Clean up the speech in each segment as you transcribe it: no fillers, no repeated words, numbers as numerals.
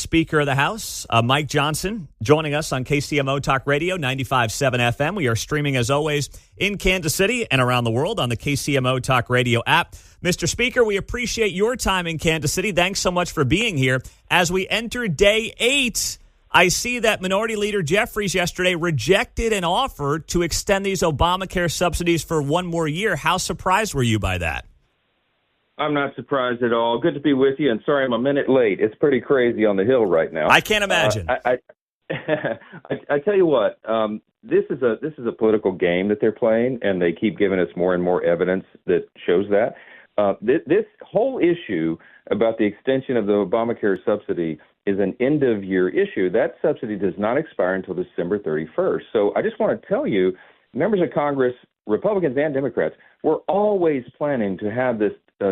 Speaker of the House, Mike Johnson, joining us on KCMO Talk Radio 95.7 FM. We are streaming, as always, in Kansas City and around the world on the KCMO Talk Radio app. Mr. Speaker, we appreciate your time in Kansas City. Thanks so much for being here. As we enter day 8, I see that Minority Leader Jeffries yesterday rejected an offer to extend these Obamacare subsidies for one more year. How surprised were you by that? I'm not surprised at all. Good to be with you, and sorry I'm a minute late. It's pretty crazy on the Hill right now. I can't imagine. I tell you what, this is a political game that they're playing, and they keep giving us more and more evidence that shows that. This whole issue about the extension of the Obamacare subsidy is an end-of-year issue. That subsidy does not expire until December 31st. So I just want to tell you, members of Congress, Republicans and Democrats, we're always planning to have this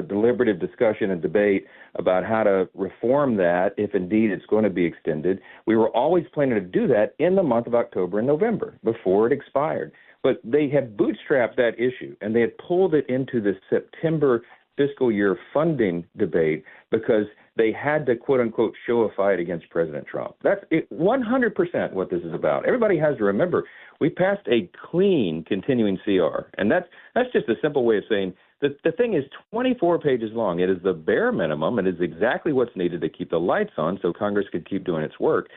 deliberative discussion and debate about how to reform that if indeed it's going to be extended. We were always planning to do that in the month of October and November before it expired. But they had bootstrapped that issue, and they had pulled it into the September fiscal year funding debate because they had to, quote-unquote, show a fight against President Trump. That's 100% what this is about. Everybody has to remember we passed a clean continuing CR, and that's just a simple way of saying the thing is 24 pages long. It is the bare minimum. It is exactly what's needed to keep the lights on so Congress could keep doing its work.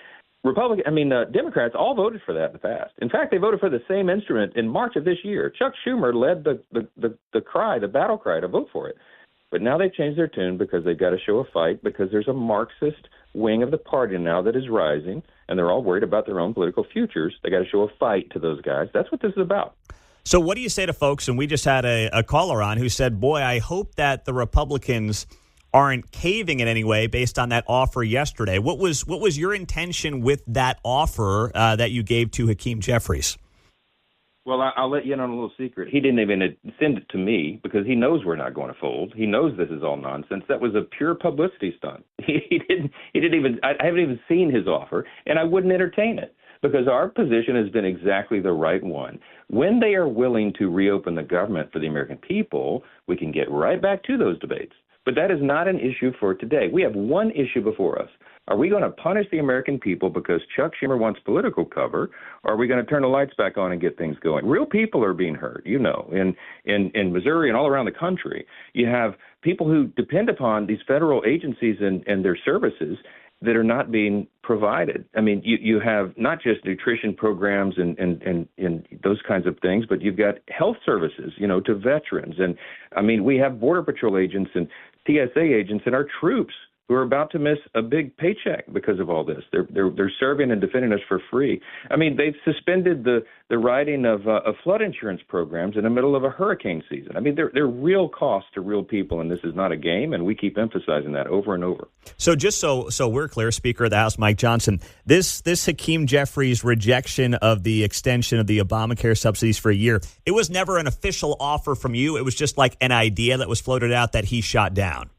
Democrats all voted for that in the past. In fact, they voted for the same instrument in March of this year. Chuck Schumer led the battle cry to vote for it. But now they've changed their tune because they've got to show a fight because there's a Marxist wing of the party now that is rising, and they're all worried about their own political futures. They got to show a fight to those guys. That's what this is about. So what do you say to folks, and we just had a caller on who said, boy, I hope that the Republicans aren't caving in any way based on that offer yesterday. What was your intention with that offer that you gave to Hakeem Jeffries? Well, I'll let you in on a little secret. He didn't even send it to me because he knows we're not going to fold. He knows this is all nonsense. That was a pure publicity stunt. He didn't even. I haven't even seen his offer, and I wouldn't entertain it because our position has been exactly the right one. When they are willing to reopen the government for the American people, we can get right back to those debates. But that is not an issue for today. We have one issue before us. Are we going to punish the American people because Chuck Schumer wants political cover, or are we going to turn the lights back on and get things going? Real people are being hurt, in Missouri and all around the country. You have people who depend upon these federal agencies and their services that are not being provided. I mean, you have not just nutrition programs and those kinds of things, but you've got health services, to veterans. And, I mean, we have Border Patrol agents and TSA agents and our troops who are about to miss a big paycheck because of all this. They're serving and defending us for free. I mean, they've suspended the writing of flood insurance programs in the middle of a hurricane season. I mean, they're real costs to real people, and this is not a game, and we keep emphasizing that over and over. So just so we're clear, Speaker of the House Mike Johnson, this Hakeem Jeffries rejection of the extension of the Obamacare subsidies for a year, it was never an official offer from you. It was just like an idea that was floated out that he shot down.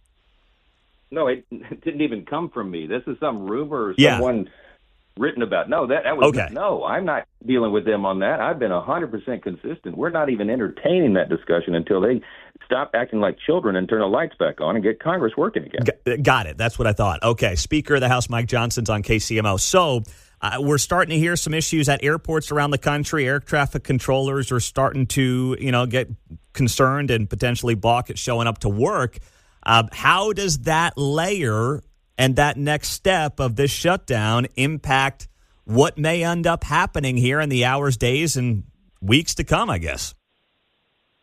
No, it didn't even come from me. This is some rumor or someone written about. No, that was okay. No, I'm not dealing with them on that. I've been 100% consistent. We're not even entertaining that discussion until they stop acting like children and turn the lights back on and get Congress working again. Got it. That's what I thought. Okay, Speaker of the House Mike Johnson's on KCMO. So we're starting to hear some issues at airports around the country. Air traffic controllers are starting to, get concerned and potentially balk at showing up to work. How does that layer and that next step of this shutdown impact what may end up happening here in the hours, days, and weeks to come, I guess?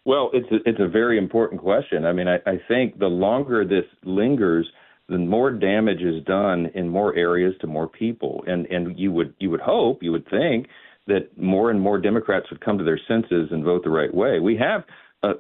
Well, it's a very important question. I mean, I think the longer this lingers, the more damage is done in more areas to more people. And you would hope, you would think that more and more Democrats would come to their senses and vote the right way. We have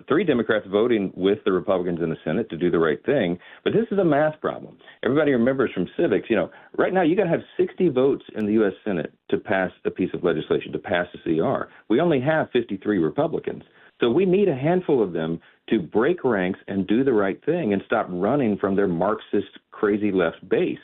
3 Democrats voting with the Republicans in the Senate to do the right thing. But this is a math problem. Everybody remembers from civics, right now you got to have 60 votes in the U.S. Senate to pass a piece of legislation, to pass a CR. We only have 53 Republicans. So we need a handful of them to break ranks and do the right thing and stop running from their Marxist, crazy left base.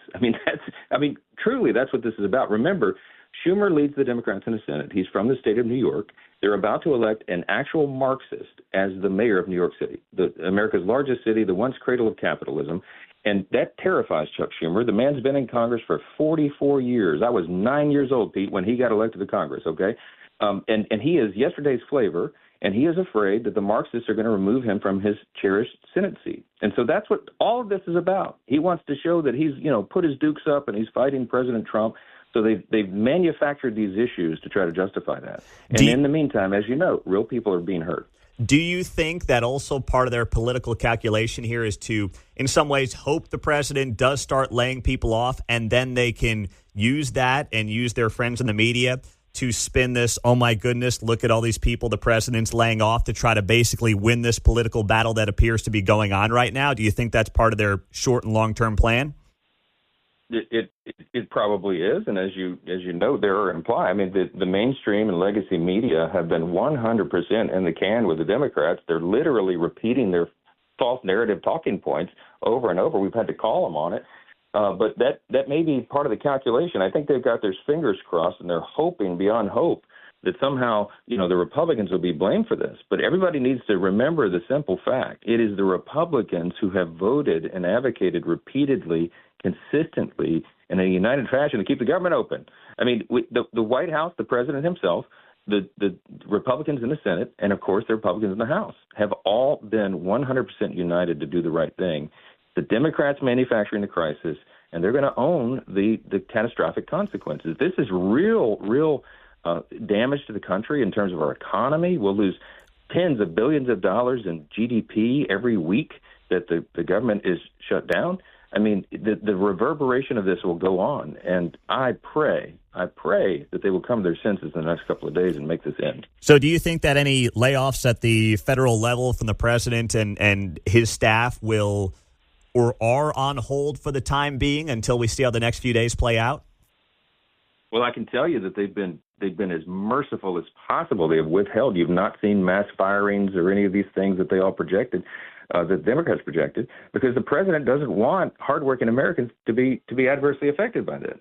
Truly, that's what this is about. Remember, Schumer leads the Democrats in the Senate. He's from the state of New York. They're about to elect an actual Marxist as the mayor of New York City, America's largest city, the once cradle of capitalism. And that terrifies Chuck Schumer. The man's been in Congress for 44 years. I was 9 years old, Pete, when he got elected to Congress, okay? And he is yesterday's flavor, and he is afraid that the Marxists are going to remove him from his cherished Senate seat. And so that's what all of this is about. He wants to show that he's, put his dukes up and he's fighting President Trump. So they've manufactured these issues to try to justify that. And in the meantime, as you know, real people are being hurt. Do you think that also part of their political calculation here is to, in some ways, hope the president does start laying people off, and then they can use that and use their friends in the media to spin this, oh my goodness, look at all these people the president's laying off, to try to basically win this political battle that appears to be going on right now? Do you think that's part of their short and long-term plan? It probably is, and as you know, there are imply. I mean, the mainstream and legacy media have been 100% in the can with the Democrats. They're literally repeating their false narrative talking points over and over. We've had to call them on it, but that may be part of the calculation. I think they've got their fingers crossed, and they're hoping beyond hope that somehow, the Republicans will be blamed for this. But everybody needs to remember the simple fact. It is the Republicans who have voted and advocated repeatedly, consistently, in a united fashion to keep the government open. I mean, the White House, the president himself, the Republicans in the Senate, and, of course, the Republicans in the House have all been 100% united to do the right thing. The Democrats manufacturing the crisis, and they're going to own the catastrophic consequences. This is real damage to the country in terms of our economy. We'll lose tens of billions of dollars in GDP every week that the government is shut down. I mean, the reverberation of this will go on, and I pray that they will come to their senses in the next couple of days and make this end. So do you think that any layoffs at the federal level from the president and his staff will or are on hold for the time being until we see how the next few days play out? Well, I can tell you that they've been as merciful as possible. They have withheld. You've not seen mass firings or any of these things that they all projected. The Democrats projected, because the president doesn't want hardworking Americans to be adversely affected by this.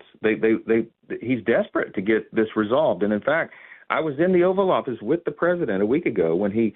He's desperate to get this resolved. And in fact, I was in the Oval Office with the president a week ago when he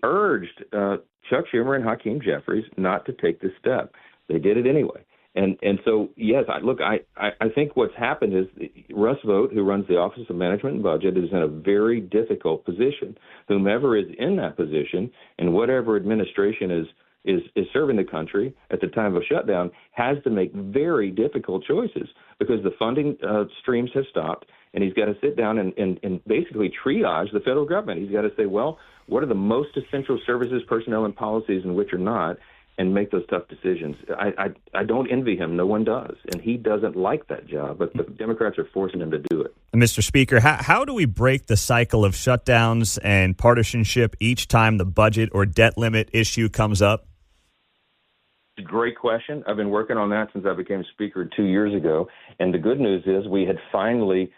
urged Chuck Schumer and Hakeem Jeffries not to take this step. They did it anyway. And so, yes, I think what's happened is Russ Vought, who runs the Office of Management and Budget, is in a very difficult position. Whomever is in that position and whatever administration is serving the country at the time of shutdown has to make very difficult choices, because the funding streams have stopped, and he's got to sit down and basically triage the federal government. He's got to say, well, what are the most essential services, personnel, and policies, and which are not, and make those tough decisions. I don't envy him. No one does. And he doesn't like that job, but the Democrats are forcing him to do it. Mr. Speaker, how do we break the cycle of shutdowns and partisanship each time the budget or debt limit issue comes up? Great question. I've been working on that since I became Speaker 2 years ago. And the good news is we had finally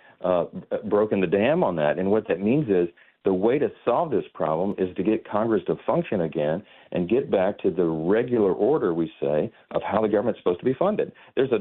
broken the dam on that. And what that means is the way to solve this problem is to get Congress to function again and get back to the regular order, we say, of how the government's supposed to be funded. There's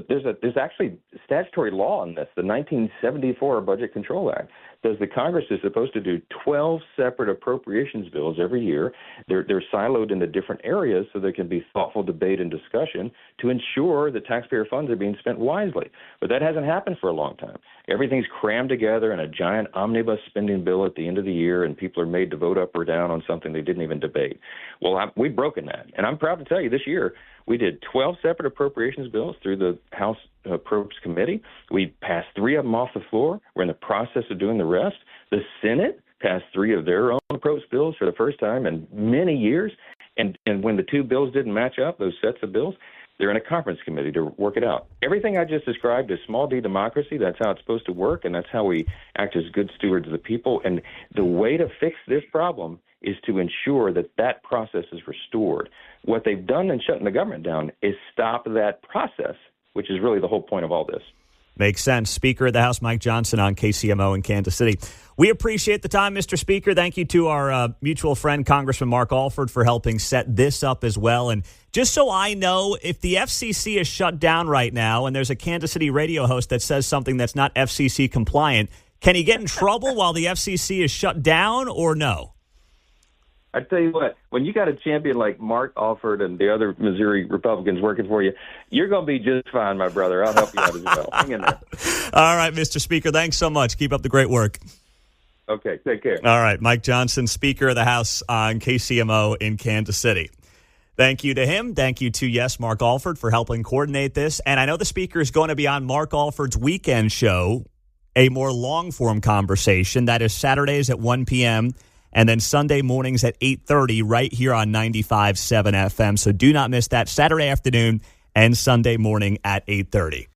actually statutory law in this, the 1974 Budget Control Act. Says the Congress is supposed to do 12 separate appropriations bills every year. They're siloed into different areas so there can be thoughtful debate and discussion to ensure that taxpayer funds are being spent wisely. But that hasn't happened for a long time. Everything's crammed together in a giant omnibus spending bill at the end of the year, and people are made to vote up or down on something they didn't even debate. Well, we've broken that. And I'm proud to tell you this year we did 12 separate appropriations bills through the House Appropriations Committee. We passed 3 of them off the floor. We're in the process of doing the rest. The Senate passed 3 of their own appropriations bills for the first time in many years. And when the 2 bills didn't match up, those sets of bills, they're in a conference committee to work it out. Everything I just described is small d democracy. That's how it's supposed to work, and that's how we act as good stewards of the people. And the way to fix this problem is to ensure that that process is restored. What they've done in shutting the government down is stop that process, which is really the whole point of all this. Makes sense. Speaker of the House Mike Johnson on KCMO in Kansas City. We appreciate the time, Mr. Speaker. Thank you to our mutual friend, Congressman Mark Alford, for helping set this up as well. And just so I know, if the FCC is shut down right now and there's a Kansas City radio host that says something that's not FCC compliant, can he get in trouble while the FCC is shut down or no? I tell you what, when you got a champion like Mark Alford and the other Missouri Republicans working for you, you're going to be just fine, my brother. I'll help you out as well. Hang in there. All right, Mr. Speaker, thanks so much. Keep up the great work. Okay, take care. All right, Mike Johnson, Speaker of the House on KCMO in Kansas City. Thank you to him. Thank you to, yes, Mark Alford for helping coordinate this. And I know the Speaker is going to be on Mark Alford's weekend show, a more long-form conversation. That is Saturdays at 1 p.m., and then Sunday mornings at 8:30 right here on 95.7 FM. So do not miss that Saturday afternoon and Sunday morning at 8:30.